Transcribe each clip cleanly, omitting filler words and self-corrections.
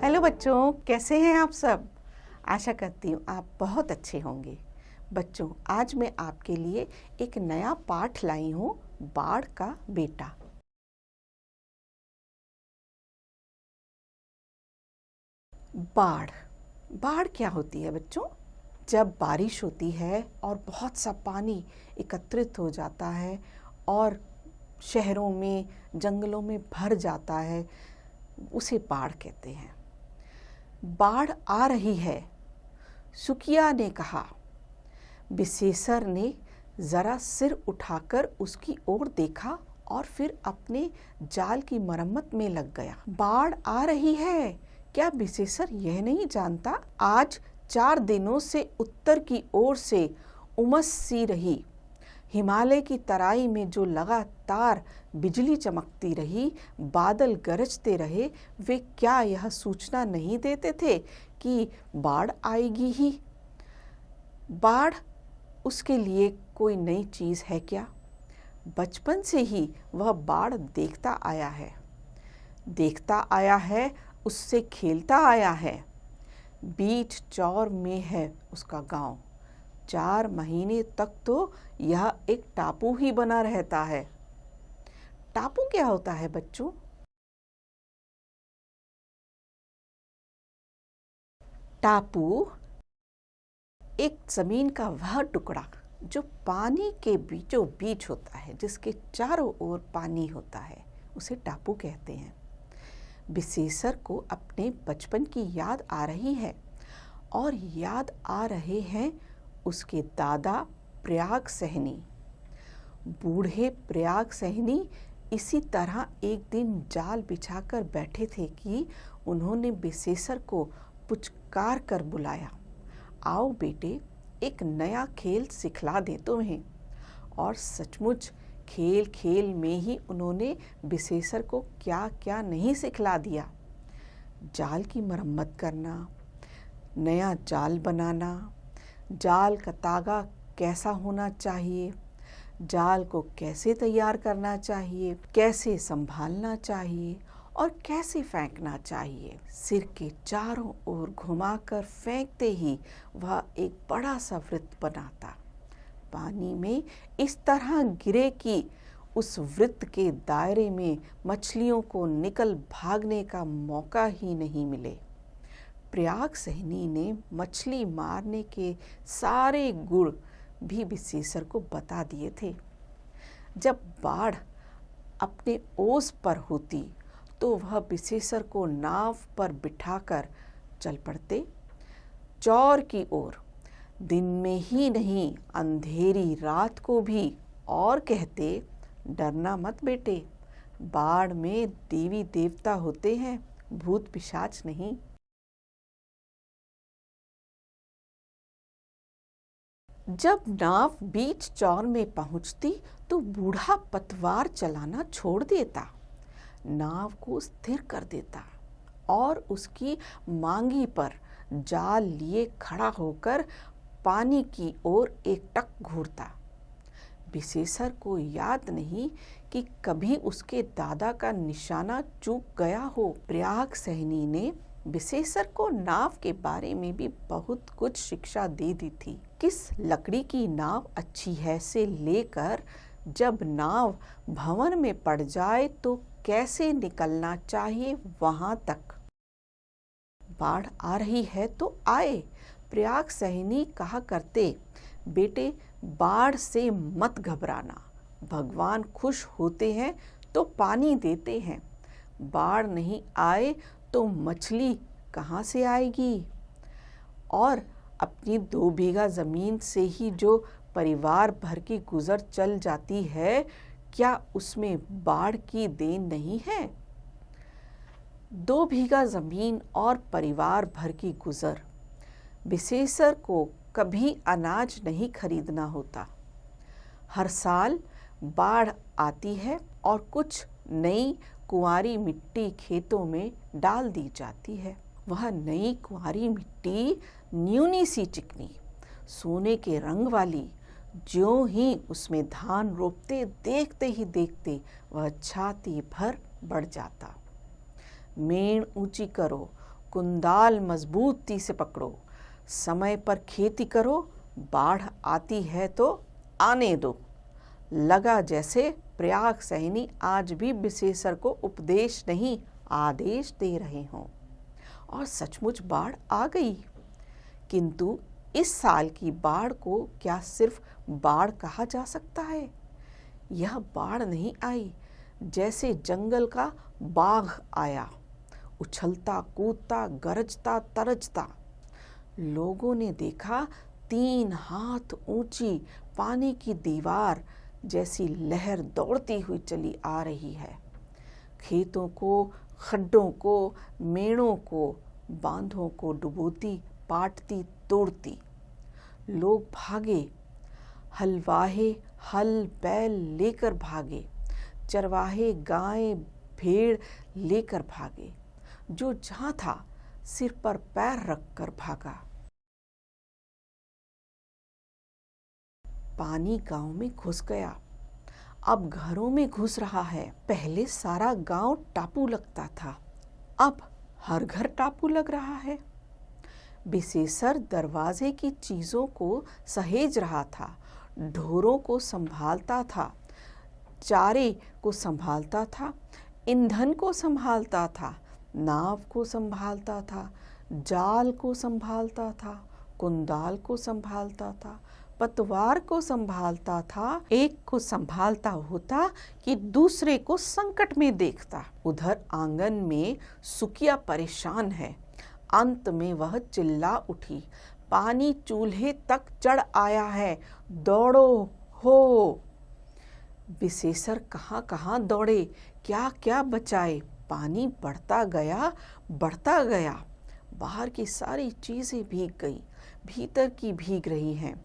Hello बच्चों, कैसे हैं आप सब। आशा करती हूँ आप बहुत अच्छे होंगे। बच्चों, आज मैं आपके लिए एक नया पाठ लाई हूँ, बाढ़ का बेटा। बाढ़ बाढ़ क्या होती है बच्चों? जब बारिश होती है और बहुत सा पानी एकत्रित हो जाता है और शहरों में, जंगलों में भर जाता है, उसे बाढ़ कहते हैं। बाढ़ आ रही है, सुखिया ने कहा। विशेषर ने जरा सिर उठाकर उसकी ओर देखा और फिर अपने जाल की मरम्मत में लग गया। बाढ़ आ रही है, क्या विशेषर यह नहीं जानता? आज 4 दिनों से उत्तर की ओर से उमस सी रही। हिमालय की तराई में जो लगातार बिजली चमकती रही, बादल गरजते रहे, वे क्या यह सूचना नहीं देते थे कि बाढ़ आएगी ही? बाढ़ उसके लिए कोई नई चीज़ है क्या? बचपन से ही वह बाढ़ देखता आया है, उससे खेलता आया है। बीच चौर में है उसका गांव। 4 महीने तक तो यह एक टापू ही बना रहता है। टापू क्या होता है बच्चों? टापू एक जमीन का वह टुकड़ा जो पानी के बीचों बीच होता है, जिसके चारों ओर पानी होता है, उसे टापू कहते हैं। विशेषर को अपने बचपन की याद आ रही है और याद आ रहे हैं उसके दादा प्रयाग सहनी। बूढ़े प्रयाग सहनी इसी तरह एक दिन जाल बिछाकर बैठे थे कि उन्होंने विशेषर को पुचकार कर बुलाया, आओ बेटे, एक नया खेल सिखला दे तुम्हें। और सचमुच खेल खेल में ही उन्होंने विशेषर को क्या क्या नहीं सिखला दिया। जाल की मरम्मत करना, नया जाल बनाना, जाल का तागा कैसा होना चाहिए, जाल को कैसे तैयार करना चाहिए, कैसे संभालना चाहिए और कैसे फेंकना चाहिए। सिर के चारों ओर घुमाकर फेंकते ही वह एक बड़ा सा वृत्त बनाता। पानी में इस तरह गिरे कि उस वृत्त के दायरे में मछलियों को निकल भागने का मौका ही नहीं मिले। प्रयाग सहनी ने मछली मारने के सारे गुण भी विशेषर को बता दिए थे। जब बाढ़ अपने ओस पर होती तो वह विशेषर को नाव पर बिठाकर चल पड़ते चौर की ओर। दिन में ही नहीं, अंधेरी रात को भी, और कहते, डरना मत बेटे, बाढ़ में देवी देवता होते हैं, भूत पिशाच नहीं। जब नाव बीच चौर में पहुंचती तो बूढ़ा पतवार चलाना छोड़ देता, नाव को स्थिर कर देता और उसकी मांगी पर जाल लिए खड़ा होकर पानी की ओर एकटक घूरता। विशेषर को याद नहीं कि कभी उसके दादा का निशाना चूक गया हो। प्रयाग सहनी ने विशेषर को नाव के बारे में भी बहुत कुछ शिक्षा दे दी थी। किस लकड़ी की नाव अच्छी है से लेकर जब नाव भंवर में पड़ जाए तो कैसे निकलना चाहिए वहां तक। बाढ़ आ रही है तो आए, प्रयाग सहनी कहा करते। बेटे, बाढ़ से मत घबराना, भगवान खुश होते हैं तो पानी देते हैं। बाढ़ नहीं आए तो मछली कहाँ से आएगी? और अपनी 2 बीघा जमीन से ही जो परिवार भर की गुजर चल जाती है, क्या उसमें बाढ़ की देन नहीं है? 2 बीघा जमीन और परिवार भर की गुजर। विशेषर को कभी अनाज नहीं खरीदना होता। हर साल बाढ़ आती है और कुछ नई कुंवारी मिट्टी खेतों में डाल दी जाती है। वह नई कुंवारी मिट्टी न्यूनी सी चिकनी, सोने के रंग वाली, ज्यों ही उसमें धान रोपते देखते ही देखते वह छाती भर बढ़ जाता। मेण ऊंची करो, कुंदाल मजबूती से पकड़ो, समय पर खेती करो, बाढ़ आती है तो आने दो। लगा जैसे प्रयाग सैनी आज भी विशेषर को उपदेश नहीं आदेश दे रहे हों। और सचमुच बाढ़ आ गई, किंतु इस साल की बाढ़ को क्या सिर्फ बाढ़ कहा जा सकता है? यह बाढ़ नहीं आई, जैसे जंगल का बाघ आया, उछलता कूदता गरजता तरजता। लोगों ने देखा 3 हाथ ऊंची पानी की दीवार जैसी लहर दौड़ती हुई चली आ रही है। खेतों को, खड्डों को, मेड़ों को, बांधों को डुबोती, पाटती, तोड़ती। लोग भागे, हलवाहे हल बैल लेकर भागे, चरवाहे गाय भेड़ लेकर भागे। जो जहां था सिर पर पैर रखकर भागा। पानी गांव में घुस गया, अब घरों में घुस रहा है। पहले सारा गांव टापू लगता था, अब हर घर टापू लग रहा है। विशेषर दरवाजे की चीजों को सहेज रहा था, ढोरों को संभालता था, चारे को संभालता था, ईंधन को संभालता था, नाव को संभालता था, जाल को संभालता था, कुंदाल को संभालता था, पतवार को संभालता था। एक को संभालता होता कि दूसरे को संकट में देखता। उधर आंगन में सुकिया परेशान है। अंत में वह चिल्ला उठी, पानी चूल्हे तक चढ़ आया है, दौड़ो हो। विशेषर कहाँ कहाँ दौड़े, क्या क्या बचाए। पानी बढ़ता गया, बढ़ता गया। बाहर की सारी चीजें भीग गई, भीतर की भीग रही हैं।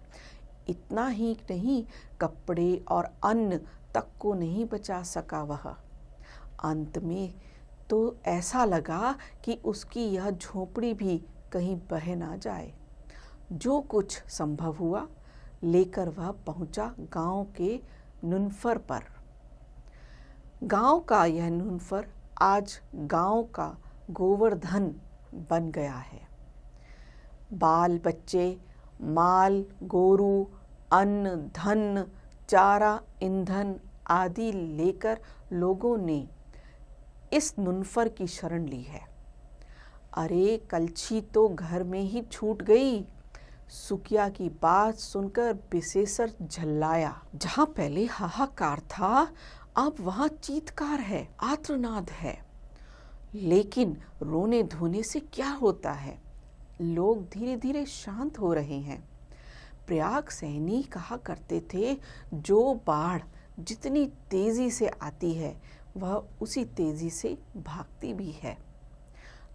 इतना ही नहीं, कपड़े और अन्न तक को नहीं बचा सका वह। अंत में तो ऐसा लगा कि उसकी यह झोपड़ी भी कहीं बह ना जाए। जो कुछ संभव हुआ लेकर वह पहुंचा गांव के नुनफर पर। गांव का यह नुनफर आज गांव का गोवर्धन बन गया है। बाल बच्चे, माल गोरू, अन्न धन, चारा, ईंधन आदि लेकर लोगों ने इस नुनफर की शरण ली है। अरे कलछी तो घर में ही छूट गई। सुकिया की बात सुनकर विशेषर झल्लाया। जहां पहले हाहाकार था, अब वहां चीत्कार है, आर्तनाद है। लेकिन रोने धोने से क्या होता है? लोग धीरे धीरे शांत हो रहे हैं। प्रयाग सैनी कहा करते थे, जो बाढ़ जितनी तेजी से आती है वह उसी तेजी से भागती भी है।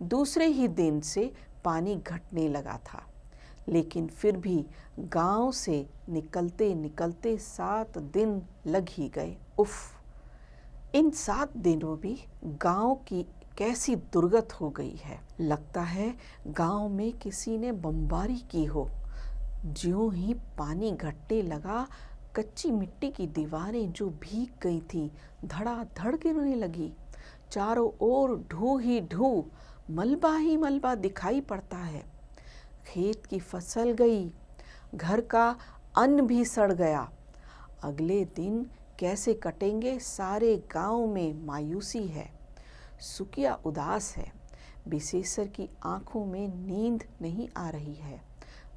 दूसरे ही दिन से पानी घटने लगा था, लेकिन फिर भी गांव से निकलते निकलते 7 दिन लग ही गए। उफ, इन 7 दिनों भी गांव की कैसी दुर्गत हो गई है। लगता है गांव में किसी ने बमबारी की हो। ज्यों ही पानी घटने लगा, कच्ची मिट्टी की दीवारें जो भीग गई थी धड़ाधड़ गिरने लगी। चारों ओर ढू ही ढू, मलबा ही मलबा दिखाई पड़ता है। खेत की फसल गई, घर का अन्न भी सड़ गया। अगले दिन कैसे कटेंगे, सारे गांव में मायूसी है। सुकिया उदास है। विशेषर की आंखों में नींद नहीं आ रही है।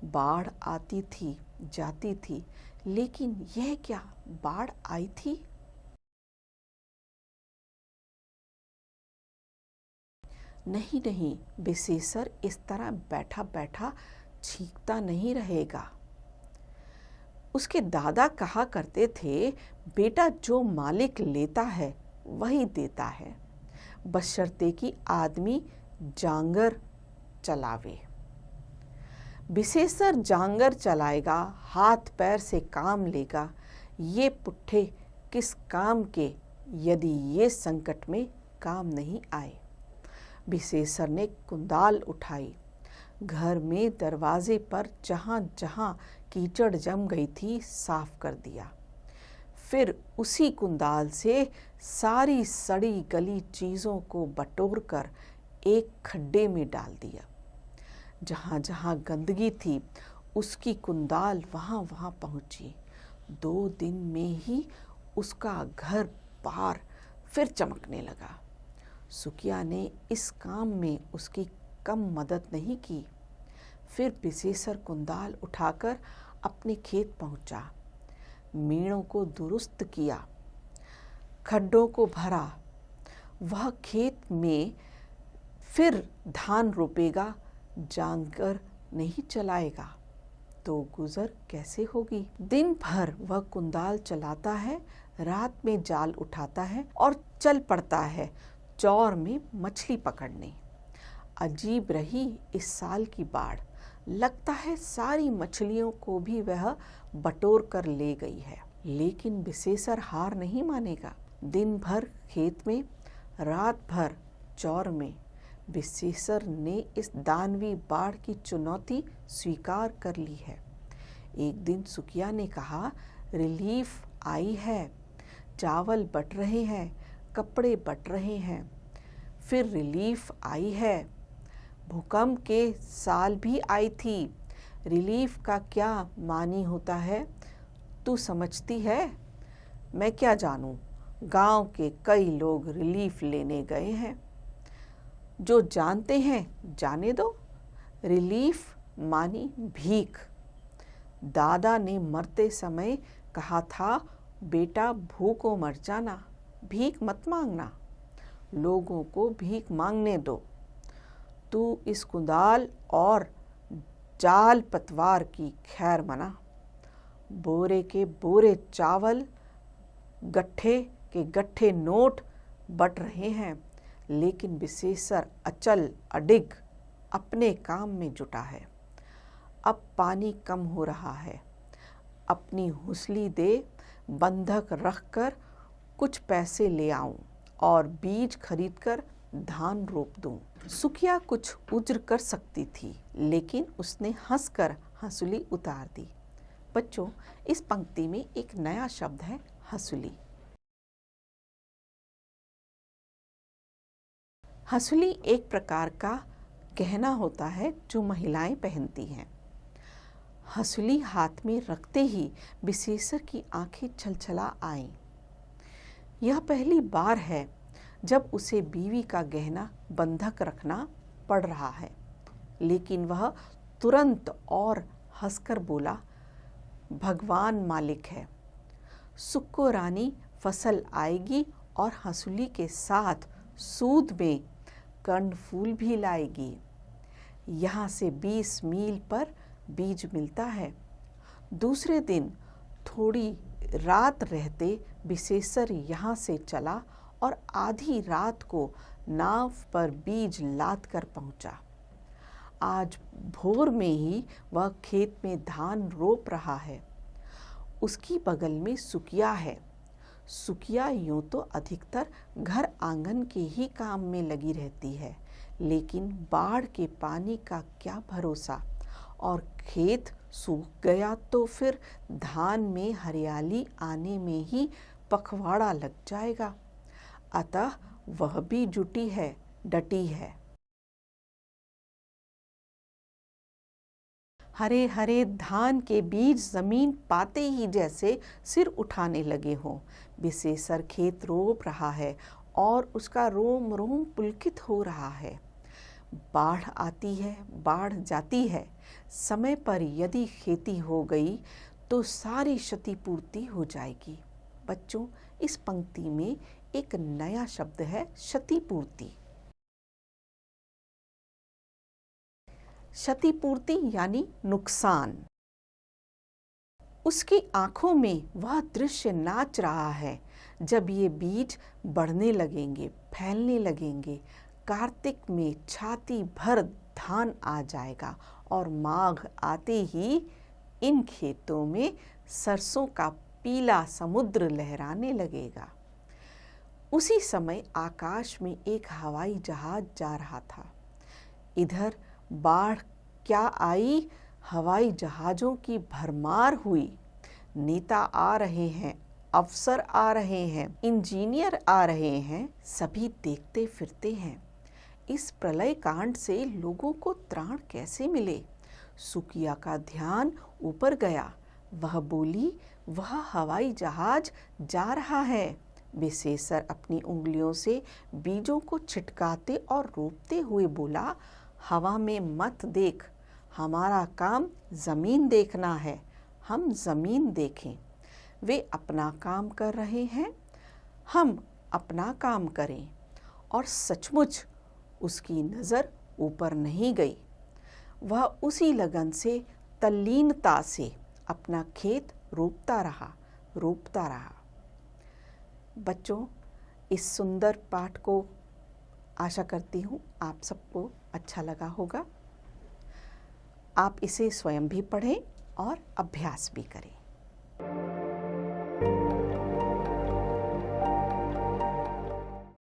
बाढ़ आती थी, जाती थी, लेकिन यह क्या बाढ़ आई थी? नहीं नहीं, विशेषर इस तरह बैठा बैठा छींकता नहीं रहेगा। उसके दादा कहा करते थे, बेटा जो मालिक लेता है वही देता है, बशर्ते कि आदमी जांगर चलावे। विशेषर जांगर चलाएगा, हाथ पैर से काम लेगा, ये पुट्ठे किस काम के यदि ये संकट में काम नहीं आए। विशेषर ने कुंदाल उठाई, घर में दरवाजे पर जहां जहां कीचड़ जम गई थी साफ कर दिया। फिर उसी कुंदाल से सारी सड़ी गली चीज़ों को बटोरकर एक खड्डे में डाल दिया। जहाँ जहाँ गंदगी थी उसकी कुंदाल वहाँ वहाँ पहुँची। 2 दिन में ही उसका घर बार फिर चमकने लगा। सुकिया ने इस काम में उसकी कम मदद नहीं की। फिर विशेषर कुंदाल उठाकर अपने खेत पहुँचा, मेड़ों को दुरुस्त किया, खड्डों को भरा। वह खेत में फिर धान रोपेगा, जांगर नहीं चलाएगा तो गुजर कैसे होगी। दिन भर वह कुंदाल चलाता है, रात में जाल उठाता है और चल पड़ता है चौर में मछली पकड़ने। अजीब रही इस साल की बाढ़। लगता है सारी मछलियों को भी वह बटोर कर ले गई है। लेकिन विशेषर हार नहीं मानेगा। दिन भर खेत में, रात भर चौर में विशेषर ने इस दानवी बाढ़ की चुनौती स्वीकार कर ली है। एक दिन सुकिया ने कहा, रिलीफ आई है, चावल बट रहे हैं, कपड़े बट रहे हैं। फिर रिलीफ आई है, भूकंप के साल भी आई थी। रिलीफ का क्या मानी होता है तू समझती है? मैं क्या जानूं, गांव के कई लोग रिलीफ लेने गए हैं। जो जानते हैं जाने दो। रिलीफ मानी भीख। दादा ने मरते समय कहा था, बेटा भूखों मर जाना, भीख मत मांगना, लोगों को भीख मांगने दो। तू इस कुदाल और जाल पतवार की खैर मना। बोरे के बोरे चावल, गट्ठे के गट्ठे नोट बट रहे हैं, लेकिन विशेषर अचल अडिग अपने काम में जुटा है। अब पानी कम हो रहा है, अपनी हुसली दे, बंधक रखकर कुछ पैसे ले आऊं और बीज खरीदकर धान रोप दूं। सुकिया कुछ उज्र कर सकती थी, लेकिन उसने हंसकर हंसुली उतार दी। बच्चों, इस पंक्ति में एक नया शब्द है, हंसुली। हंसुली एक प्रकार का गहना होता है जो महिलाएं पहनती हैं। हंसुली हाथ में रखते ही विशेषर की आंखें छलछला आईं। यह पहली बार है जब उसे बीवी का गहना बंधक रखना पड़ रहा है, लेकिन वह तुरंत और हंसकर बोला, भगवान मालिक है, सुक्को रानी फसल आएगी और हंसुली के साथ सूद में कर्णफूल भी लाएगी। यहाँ से 20 मील पर बीज मिलता है। दूसरे दिन थोड़ी रात रहते विशेषर यहाँ से चला और आधी रात को नाव पर बीज लाद कर पहुँचा। आज भोर में ही वह खेत में धान रोप रहा है। उसकी बगल में सुकिया है। सुकिया यूं तो अधिकतर घर आंगन के ही काम में लगी रहती है, लेकिन बाढ़ के पानी का क्या भरोसा, और खेत सूख गया तो फिर धान में हरियाली आने में ही पखवाड़ा लग जाएगा। अतः वह भी जुटी है, डटी है। हरे हरे धान के बीज जमीन पाते ही जैसे सिर उठाने लगे हों। विशेषर खेत रोप रहा है और उसका रोम रोम पुलकित हो रहा है। बाढ़ आती है, बाढ़ जाती है। समय पर यदि खेती हो गई तो सारी क्षतिपूर्ति हो जाएगी। बच्चों, इस पंक्ति में एक नया शब्द है, क्षतिपूर्ति। क्षतिपूर्ति यानी नुकसान। उसकी आंखों में वह दृश्य नाच रहा है जब ये बीज बढ़ने लगेंगे, फैलने लगेंगे। कार्तिक में छाती भर धान आ जाएगा और माघ आते ही इन खेतों में सरसों का पीला समुद्र लहराने लगेगा। उसी समय आकाश में एक हवाई जहाज जा रहा था। इधर बाढ़ क्या आई, हवाई जहाज़ों की भरमार हुई। नेता आ रहे हैं, अफसर आ रहे हैं, इंजीनियर आ रहे हैं, सभी देखते फिरते हैं। इस प्रलय कांड से लोगों को त्राण कैसे मिले? सुकिया का ध्यान ऊपर गया। वह बोली, वह हवाई जहाज जा रहा है। विशेषर अपनी उंगलियों से बीजों को छिटकाते और रोपते हुए बोला, हवा में मत देख, हमारा काम जमीन देखना है, हम जमीन देखें। वे अपना काम कर रहे हैं, हम अपना काम करें। और सचमुच उसकी नज़र ऊपर नहीं गई। वह उसी लगन से, तल्लीनता से अपना खेत रोपता रहा। बच्चों, इस सुंदर पाठ को आशा करती हूँ आप सबको अच्छा लगा होगा। आप इसे स्वयं भी पढ़ें और अभ्यास भी करें।